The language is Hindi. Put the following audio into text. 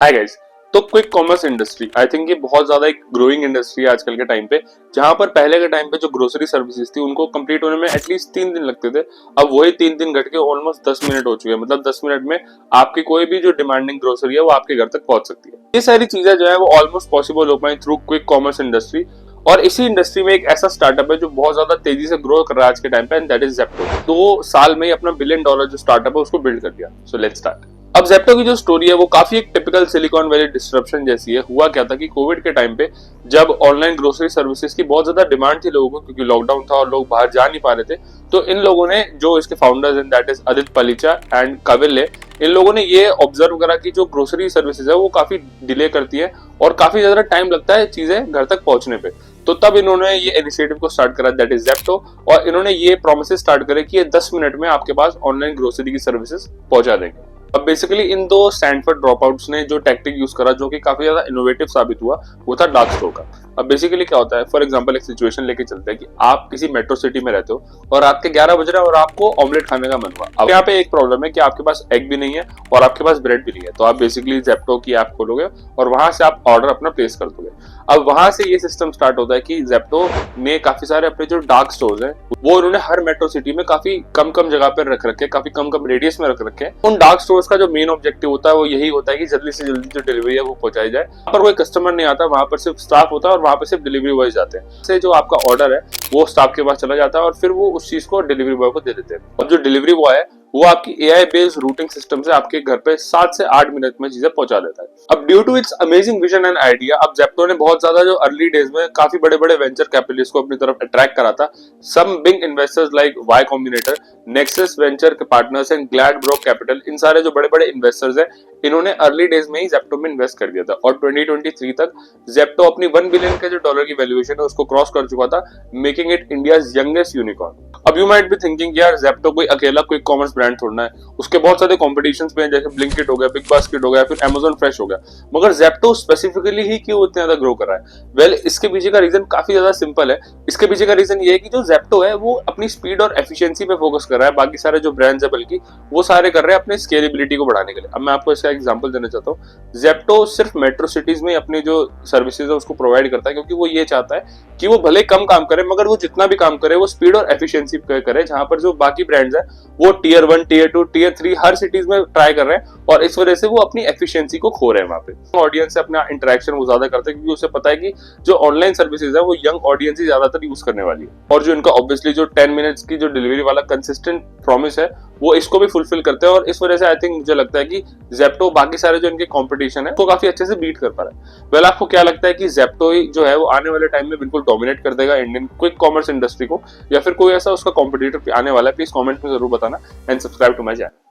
हाय गाइस। तो quick commerce industry I think ये बहुत ज्यादा एक ग्रोइंग इंडस्ट्री है आजकल के टाइम पे। जहां पर पहले के टाइम पे जो ग्रोसरी सर्विसेज थी उनको कंप्लीट होने में एटलीस्ट 3 दिन लगते थे, अब वही 3 दिन घट के ऑलमोस्ट 10 मिनट हो चुके हैं। मतलब 10 मिनट में आपकी कोई भी जो डिमांडिंग ग्रोसरी है वो आपके घर तक पहुंच सकती है। ये सारी चीजें जो है वो ऑलमोस्ट पॉसिबल हो पाई थ्रू क्विक कॉमर्स इंडस्ट्री। और इसी इंडस्ट्री में एक ऐसा स्टार्टअप है जो बहुत ज्यादा तेजी से ग्रो कर रहा है आज के टाइम पे, एंड दैट इज जेप्टो। 2 साल में ही अपना $1 बिलियन जो स्टार्टअप है उसको बिल्ड कर दिया। So let's start. अब जेप्टो की जो स्टोरी है वो काफी एक टिपिकल सिलिकॉन वैली डिस्ट्रप्शन जैसी है। हुआ क्या था कि कोविड के टाइम पे जब ऑनलाइन ग्रोसरी सर्विसेज की बहुत ज्यादा डिमांड थी लोगों को, क्योंकि लॉकडाउन था और लोग बाहर जा नहीं पा रहे थे, तो इन लोगों ने, जो इसके founders and that is Aditya Palicha and Kaivalya, इन लोगों ने ये ऑब्जर्व करा कि जो ग्रोसरी सर्विसेज है वो काफी डिले करती है और काफी ज्यादा टाइम लगता है चीजें घर तक पहुंचने पे। तो तब इन्होंने ये इनिशिएटिव को स्टार्ट करा, दैट इज जेप्टो। और इन्होंने ये प्रोमिस स्टार्ट करे कि ये 10 मिनट में आपके पास ऑनलाइन ग्रोसरी की सर्विसेज पहुंचा देंगे। अब बेसिकली इन 2 स्टैनफोर्ड ड्रॉपआउट्स ने जो टैक्टिक यूज करा, जो कि काफी ज्यादा इनोवेटिव साबित हुआ, वो था डार्क स्टोर का। अब बेसिकली क्या होता है, फॉर एग्जांपल एक सिचुएशन लेके चलते हैं कि आप किसी मेट्रो सिटी में रहते हो और रात के 11 बज रहे हैं और आपको ऑमलेट खाने का मन हुआ। अब यहाँ पे एक प्रॉब्लम है कि आपके पास एग भी नहीं है और आपके पास ब्रेड भी नहीं है। तो आप बेसिकली जेप्टो की ऐप खोलोगे और वहां से आप ऑर्डर अपना प्लेस कर दोगे। अब वहां से ये सिस्टम स्टार्ट होता है कि जेप्टो ने काफी सारे अपने जो डार्क स्टोर्स हैं वो उन्होंने हर मेट्रो सिटी में काफी कम कम जगह पर रख रखे, काफी कम कम रेडियस में रख रखे। उन डार्क स्टोर्स का जो मेन ऑब्जेक्टिव होता है वो यही होता है कि जल्दी से जल्दी जो डिलीवरी है वो पहुंचाई जाए। वहां पर कोई कस्टमर नहीं आता, वहां पर सिर्फ स्टाफ होता है और वहां पर सिर्फ डिलीवरी बॉयज जाते हैं। से जो आपका ऑर्डर है वो स्टाफ के पास चला जाता है और फिर वो उस चीज को डिलीवरी बॉय को दे देते हैं। अब जो डिलीवरी बॉय है वो आपकी एआई बेस्ड रूटिंग सिस्टम से आपके घर पे 7 से 8 मिनट में चीजें पहुंचा देता है। अब due to its amazing vision and idea, अब जेप्टो ने बहुत ज्यादा जो अर्ली डेज में काफी बड़े बड़े वेंचर कैपिटलिस्ट को अपनी तरफ अट्रैक्ट करा था। Some big investors like Y Combinator, Nexus Venture के पार्टनर्स एंड ग्लैडब्रोक कैपिटल, इन सारे जो बड़े बड़े इन्वेस्टर्स हैं इन्होंने अर्ली डेज में ही जेप्टो में इन्वेस्ट कर दिया था। और 2023 तक जेप्टो अपनी $1 बिलियन के जो डॉलर की वैल्यूएशन है उसको क्रॉस कर चुका था, making it India's youngest unicorn. अब यू माइट बी थिंकिंग यार जेप्टो कोई अकेला क्विक कॉमर्स ब्रांड थोड़ना है, उसके बहुत सारे कॉम्पिटिशंस पे हैं, जैसे ब्लिंकिट हो गया, बिग बास्केट हो गया, फिर अमेज़न फ्रेश हो गया। मगर जेप्टो स्पेसिफिकली ही क्यों इतना ज्यादा ग्रो कर रहा है? वेल, इसके पीछे का रीजन काफी ज्यादा सिंपल है। इसके पीछे का रीजन ये है कि जो जेप्टो है वो अपनी स्पीड और एफिशिएंसी पे फोकस कर रहा है। बाकी सारे जो ब्रांड्स है बल्कि वो सारे कर रहे हैं अपने स्केलेबिलिटी को बढ़ाने के लिए। अब मैं आपको इसका एग्जांपल देना चाहता हूँ। जेप्टो सिर्फ मेट्रो सिटीज में अपनी जो सर्विसेज है उसको प्रोवाइड करता है, क्योंकि वो ये चाहता है कि वो भले कम काम करे मगर वो जितना भी काम करे वो स्पीड और एफिशिएंसी पे करे। जहां पर जो बाकी ब्रांड्स है वो टियर 1, टियर 2, टियर 3 हर सिटीज में ट्राई कर रहे हैं और इस वजह से वो अपनी एफिशिएंसी को खो रहे हैं। वहां पे ऑडियंस से अपना इंटरेक्शन वो ज्यादा करते हैं, क्योंकि उसे पता है कि जो ऑनलाइन सर्विसेज है वो यंग ऑडियंस ही ज्यादातर यूज करने वाली है। और जो इनका ऑब्वियसली जो 10 मिनट्स की जो डिलीवरी वाला कंसिस्टेंट प्रॉमिस है वो इसको भी फुलफिल करते हैं। और इस वजह से आई थिंक मुझे लगता है कि जेप्टो बाकी सारे जो इनके कंपटीशन है तो काफी अच्छे से बीट कर पा रहा है। वेल, आपको क्या लगता है कि जेप्टो ही जो है वो आने वाले टाइम में बिल्कुल डोमिनेट कर देगा इंडियन क्विक कॉमर्स इंडस्ट्री को, या फिर कोई ऐसा उसका कॉम्पिटिटर आने वाला है? प्लीज कमेंट में जरूर बताना and subscribe to my channel.